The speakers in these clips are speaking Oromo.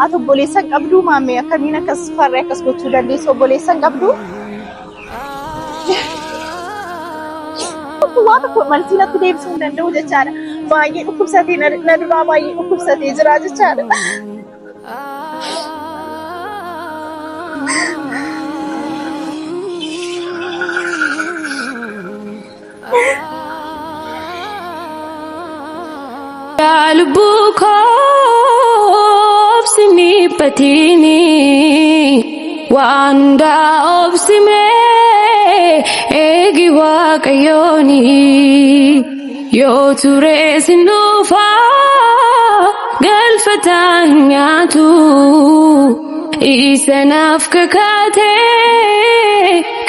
Ati obboleessa qabdu maamee akkamiin akkas farree akkas gochuu dandeessu obboleessa qabdu? Waan tokko maltii natti deebisuu hin danda'u jechaadha. Baay'ee dhukkubsatee na duraa baay'ee dhukkubsatee jira jechaadha. Kalbuko obsini patini wanda obsime egi wakayoni yo ture sinufa galfatanyatu isanaf kakate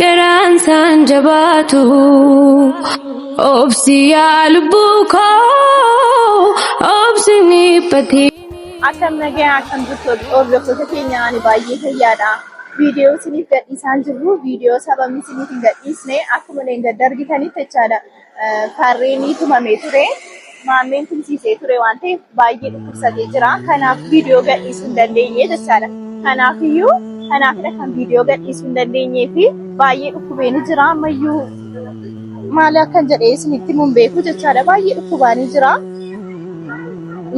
karan sanjabatu obsi albuko obsini pati akkam nagaya akkam jirtu hordoftoota keenya ani baay'ee fayyaadha. Viidiyoo isiniif gadhiisaan jirru viidiyoo sababni isiniif hin gadhiisne akkuma leen daddargitanitti jechaadha. Farreen tumamee ture maameen tumsiisee ture waan ta'eef baay'ee dhukkubsatee jira. Kanaaf viidiyoo gadhiisuu hin dandeenye jechaadha. Kanaafidha kan viidiyoo gadhiisuu hin dandeenyee fi baay'ee dhukkubeen jira. Ammayyuu maal akkan jedhee isinitti mun beeku jechaadha. Baay'ee dhukkubaanii jira.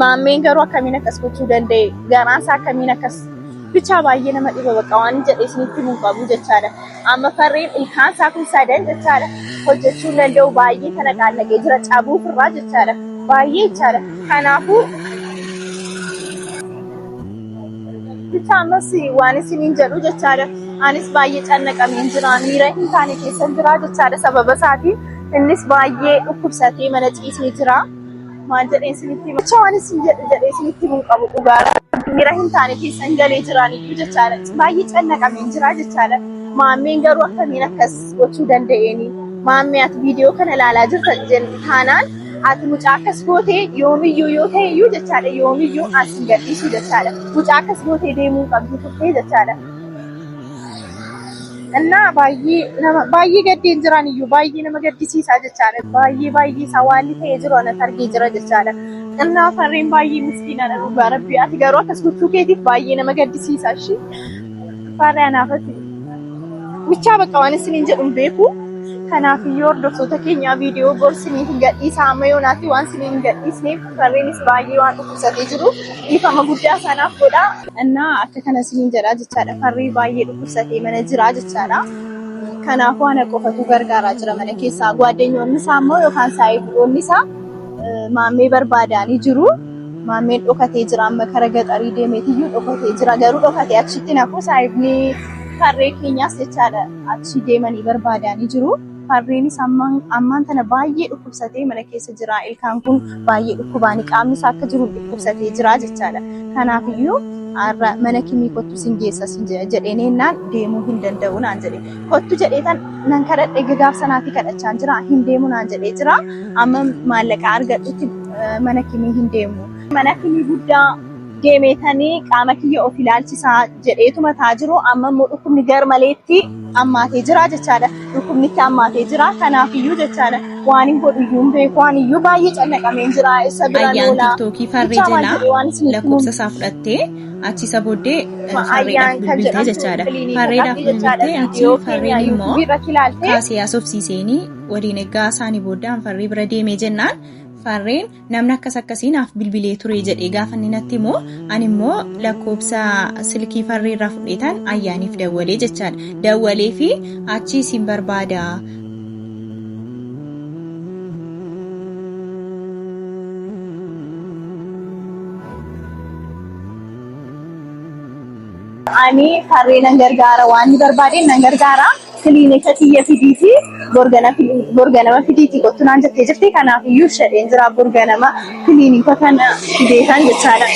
Maameen garuu akkamiin akkas gochuu danda'e? Garaan isaa akkamiin akkas bicha baay'ee nama dhiba baqa waan jedhee isinitti mun qabu jechaadha. Amma farreen ilkaan isaa kun sadan jechaadha. Hojjechuu hin danda'u baay'ee kana qaallagee jira cabuuf irraa jechaadha. Baay'ee jechaadha. Kanaafuu bicha ammas waan isiniin jedhu jechaadha. Anis baay'ee cannaqameen jira. Miira hin taane keessan jira jechaadha sababa isaatiin. Innis baay'ee dhukkubsatee mana ciisee jira. Maal jedhee isinitti bicha waan isin jedhee isinitti mun qabu dhugaadha. Miira hin taane keessan galee jiraniitu jechaadha. Baay'ee cannaqameen jira jechaadha. Maameen garuu akkamiin akkas gochuu danda'eeni? Maamee ati viidiyoo kana ilaalaa jirta taanaan ati mucaa akkas gootee yoomiyyuu yoo ta'e iyyuu jechaadha yoomiyyuu as hin gadhiisu jechaadha. Mucaa akkas gootee deemuu qabdu turtee jechaadha. Innaa baay'ee gaddeen jiran iyyuu baay'ee nama gaddisiisaa jechaadha. Baay'ee isaa waan ta'ee jiru anas argee jira jechaadha. Innaa farreen baay'ee miskiinadha dhugaa rabbii. Ati garuu akkas gochuu keetiif baay'ee nama gaddisiisaa ishee. Farree anaafati. Bichaa bakka waan isiniin jedhu hin beeku. Kanaaf iyyuu hordoftoota keenyaa viidiyoo borsiniif hin gadhiisaa amma yoonaatti waan isiniin hin gadhiisneef farreenis baay'ee waan dhukkubsatee jiru dhiifama guddaa sanaaf godha. Innaa akka kana isiniin jedhaa jechaadha. Farree baay'ee dhukkubsatee mana jiraa jechaadha. Kanaaf waan qofatu gargaaraa jira mana keessaa. Gwaaddenyoonni isaa immoo yookaan saayiboonni isaa maamee barbaadanii jiru. Maameen dhokatee jira amma kara gaxarii deemeetiyyuu dhokatee jira. Garuu dhokatee achitti nafuu saayibni farree keenyaas jechaadha achi deemanii barbaadanii jiru. Farreenis ammaan tana baay'ee dhukkubsatee mana keessa jira. Ilkaan kun baay'ee dhukkubaanii qaamni isaa akka jiru dhukkubsatee jira jechaadha. Kanaaf iyyuu mana kimii kottu sin geessa jedheen ennaan deemuu hin danda'u naan jedhe. Kottu jedheetan nan kadhadhe gagaaf sanaatti kadhachaan jira. Hin deemu naan jedhee jira. Amma maallaqa argadhutti mana kimii hin deemu. Mana kimii guddaa deemeetanii qaama kiyya of ilaalchisaa jedheetuma taa jiru. Amma immoo dhukkubni garmaleetti ammaatee jira jechaadha. Dhukkubnitti ammaatee jira. Kanaaf iyyuu jechaadha waan hin godhu iyyuu hin beeku waan iyyuu baay'ee cannaqameen jira. Isa bira lola tiktookii farree jala lakkoofsa isaa fudhattee achi isa booddee farreedhaaf bilbiltee jechaadha. Farreedhaaf bilbiltee achi farreen immoo kaasee asofsiiseenii waliin eeggaa isaanii booddaan farree bira deemee jennaan farreen namni akkas akkasiinaaf bilbilee ture jedhee gaafa inni natti immoo ani immoo lakkoofsa silkii farree irraa fudheetan ayyaaniif dawwalee jechaadha. Dawwalee fi achi isin barbaada. Ani farree nan gargaara waan ni barbaadeen nan gargaara. Kiliinika kiyya fidiiti borganama fidiiti kottu naan jettee jirti. Kanaaf iyyuu shadheen jira borganama kiliinika kana fideetan jechaadha.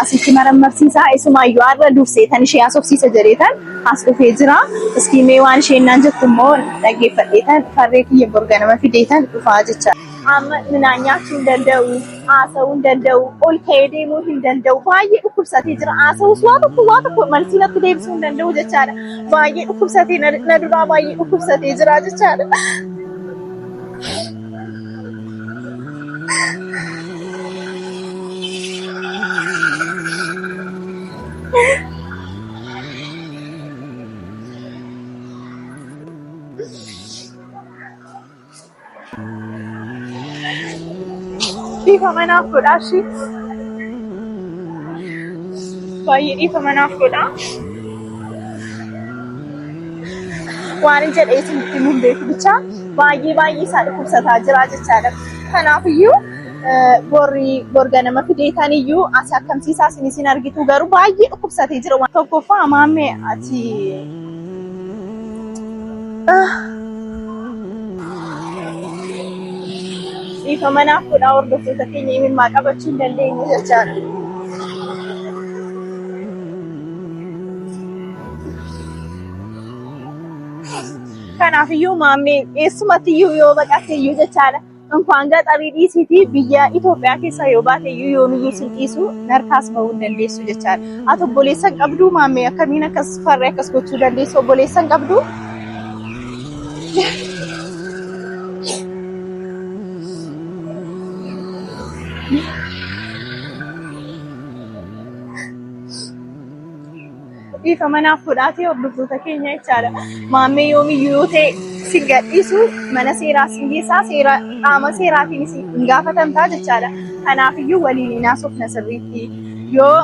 Asitti marammarsiisaa isumaayyuu har'a duufseetan ishee asofsiisa jedheetan as dhufee jira. Iskiimee waan isheen naan jettu immoo dhaggeeffadheetan farree kiyya borganama fideetan dhufaa jechaadha. Amma midhaan nyaachuu hin danda'u, haasa'uu hin danda'u, ol ka'ee deemuu hin danda'u. Baay'ee dhukkubsatee jira. Haasa'uus waa tokko malsii natti deebisuu hin danda'u jechaadha. Baay'ee dhukkubsatee na duraa baay'ee dhukkubsatee jira jechaadha. Ifa manaaf godha shi. Baay'ee ifa manaaf godha. Waan jedhee isinitti hin beeku bicha baay'ee isaa dhukkubsataa jira jechaadha. Kanaafiyyuu borga nama fideetan iyyuu as akkamsiisaa isin argitu garuu baay'ee dhukkubsatee jira. Waan tokkoffaa maammee ati ifa manaaf godha hordoftoota keenya himimmaa qabachuu hin dandeenye jechaadha. Kanaafiyyuu maammee eessumattiyyuu yoo baqatteeyyuu jechaadha. Inkwaan gaxarii dhiisiitii biyya Itoophiyaa keessa yoo baateeyyuu yoomiyyuu silqiisu narkaas bahuu hin dandeessu jechaadha. Ati obboleessa hin qabduu maammee akkamiin akkas farree akkas gochuu dandeessu obboleessa hin qabduu? Ifa manaaf godhaatee hordoftoota keenya jechaadha. Maammee yoomiyyuu yoo ta'e si gadhiisu mana seeraa si geessaa seera qaama seeraatiin si gaafatamtaa jechaadha. Kanaafiyyuu waliin hinaasofna sirriitti. Yoo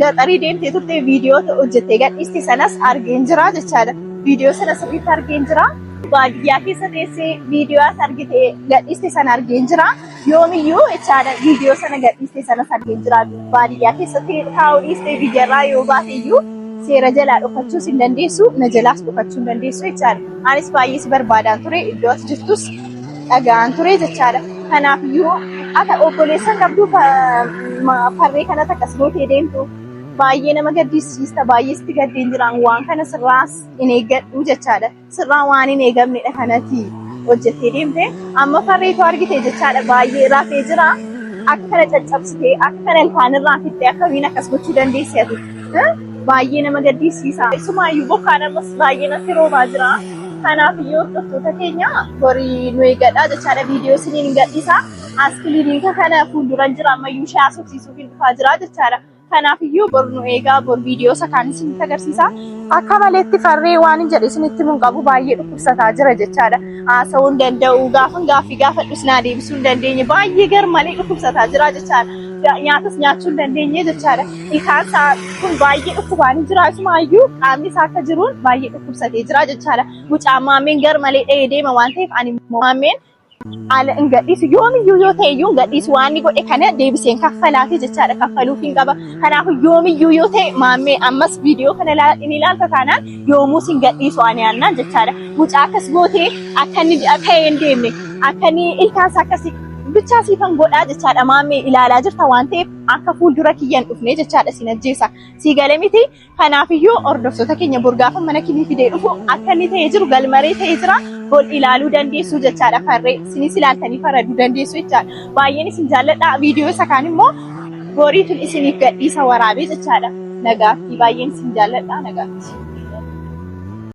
gaxarii deemtee turte viidiyoo hojjettee gadhiiste sanas argeen jira jechaadha. Viidiyoo sana sirriitti argeen jira. Baadiyyaa keessa teessee viidiyoo as argite gadhiiste sana argeen jira. Yoomiyyuu jechaadha viidiyoo sana gadhiiste sanas argeen jira. Baadiyyaa keessatti taa'uu dhiistee biyyarraa yoo baateeyyuu seera jalaa dhokachuus hin dandeessu, na jalaas dhokachuu hin dandeessu jechaadha. Anis baay'ee si barbaadaan ture, iddoo ati jirtus dhaga'aan ture jechaadha. Kanaafiyyuu ati obboleessa qabduu farree kanatti akkas gootee deemtu baay'ee nama gaddisiista, baay'ee sitti gaddeen jiraan waan kana sirraas hin eeggadhu jechaadha. Sirraa waan hin eegamnedha kanatti hojjettee deemte. Amma farreetu argite jechaadha baay'ee rafee jira. Akka kana caccabsitee, akka kana ilkaanirraa fittee akkamiin akkas gochuu dandeessi ati? Baay'ee nama gaddisiisa. Isumaayyuu bokkaan ammas baay'ee natti roobaa jira. Kanaafiyyuu hordoftoota keenya horii nu eeggadhaa jechaadha. Viidiyoo isiniin gadhiisa. As kiliinika kana fuulduran jira ammayyuu ishee haasofsiisuuf hin dhufaa jira jechaadha. Kanaafiyyuu bor nu eegaa bor viidiyoo isa kaan isinitti agarsiisa. Akka maleetti farree waan hin jedhe isinitti mun qabu baay'ee dhukkubsataa jira jechaadha. Haasa'uu hin danda'u gaaffii gaafadhus naa deebisuu hin dandeenye baay'ee garmalee dhukkubsataa jira jechaadha. Nyaatas nyaachuu hin dandeenye jechaadha. Ilkaan isaa kun baay'ee dhukkubaan jira. Isumaayyuu qaamni isaa akka jiruun baay'ee dhukkubsatee jira jechaadha. Mucaan maammeen garmalee dhahee deema waan ta'eef ani maammeen ala hin gadhiisu yoomiyyuu yoo ta'e iyyuu hin gadhiisu waan inni godhe kana deebiseen kaffalaati jechaadha. Kaffaluuf hin qaba. Kanaaf yoomiyyuu yoo ta'e maammee ammas viidiyoo kana inni ilaalta taanaan yoomuus hin gadhiisu ani aannaan jechaadha. Mucaa akkas gootee akka inni ka'ee hin deemne akka inni ilkaansa akkasii bichaa siifan godhaa jechaadha. Maammee ilaalaa jirta waan ta'eef akka fuuldura kiyyan dhufne jechaadha sin ajjeesa. Si galee miti. Kanaafiyyuu hordoftoota keenya borgaafa mana kinii fidee dhufu akka inni ta'ee jiru galmaree ta'ee jira. Bol ilaaluu dandeessu jechaadha. Farree isinis ilaaltanii faraduu dandeessu jechaadha. Baay'een isin jaalladha. Viidiyoo isa kaan immoo boriitun isiniif gadhiisa waraabee jechaadha. Nagaatti baay'een isin jaalladha. Nagaatti.